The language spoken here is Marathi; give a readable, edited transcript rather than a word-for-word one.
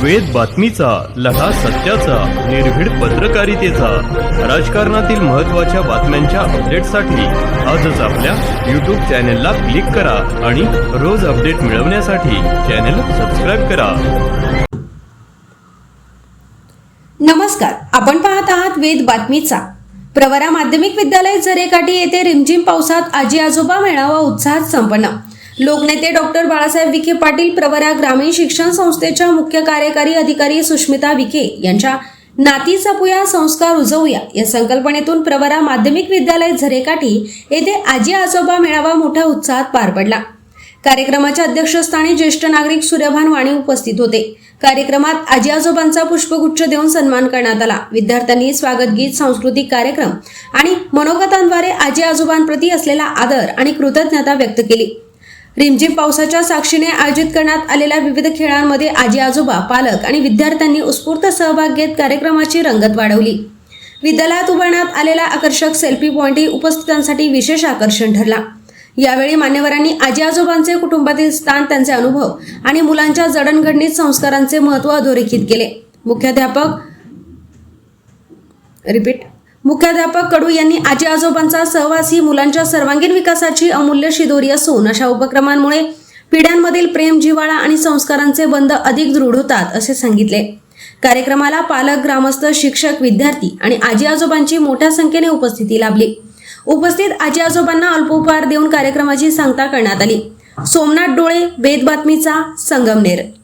वेद बातमीचा, लढा सत्याचा, निर्भीड पत्रकारितेचा, राजकारणातील महत्त्वाच्या बातम्यांच्या अपडेटसाठी आजच आपल्या यूट्यूब चॅनेलला क्लिक करा आणि रोज अपडेट मिळवण्यासाठी चॅनेल सबस्क्राइब करा. नमस्कार, आपण पाहत आहात वेद बातमीचा. प्रवरा माध्यमिक विद्यालय जरेकाठी येथे रिमझिम पावसात आजी आजोबा मेळावा उत्साहात संपन्न. लोकनेते डॉक्टर बाळासाहेब विखे पाटील, प्रवरा ग्रामीण शिक्षण संस्थेच्या मुख्य कार्यकारी अधिकारी सुष्मिता विखे यांच्या नाती जपूया संस्कार रुजवूया या संकल्पनेतून प्रवरा माध्यमिक विद्यालय झरेकाठी येथे आजी आजोबा मेळावा मोठ्या उत्साहात पार पडला. कार्यक्रमाच्या अध्यक्षस्थानी ज्येष्ठ नागरिक सूर्यभान वाणी उपस्थित होते. कार्यक्रमात आजी आजोबांचा पुष्पगुच्छ देऊन सन्मान करण्यात आला. विद्यार्थ्यांनी स्वागत गीत, सांस्कृतिक कार्यक्रम आणि मनोगतांद्वारे आजी आजोबांप्रती असलेला आदर आणि कृतज्ञता व्यक्त केली. रिमझिम पावसाच्या साक्षीने आयोजित करण्यात आलेल्या विविध खेळांमध्ये आजी आजोबा, पालक आणि विद्यार्थ्यांनी उत्स्फूर्त सहभाग घेत कार्यक्रमाची रंगत वाढवली. विद्यालयात उभारण्यात आलेला आकर्षक सेल्फी पॉइंटही उपस्थितांसाठी विशेष आकर्षण ठरला. यावेळी मान्यवरांनी आजी आजोबांचे कुटुंबातील स्थान, त्यांचे अनुभव आणि मुलांच्या जडणघडणीत संस्कारांचे महत्त्व अधोरेखित केले. मुख्याध्यापक कडू यांनी आजी आजोबांचा सहवास ही मुलांच्या सर्वांगीण विकासाची अमूल्य शिदोरी असून अशा उपक्रमांमुळे पिढ्यांमधील प्रेम, जिव्हाळा आणि संस्कारांचे बंध अधिक दृढ होतात असे सांगितले. कार्यक्रमाला पालक, ग्रामस्थ, शिक्षक, विद्यार्थी आणि आजी आजोबांची मोठ्या संख्येने उपस्थिती लाभली. उपस्थित आजी आजोबांना अल्पोपहार देऊन कार्यक्रमाची सांगता करण्यात आली. सोमनाथ डोळे, वेद बातमीचा, संगमनेर.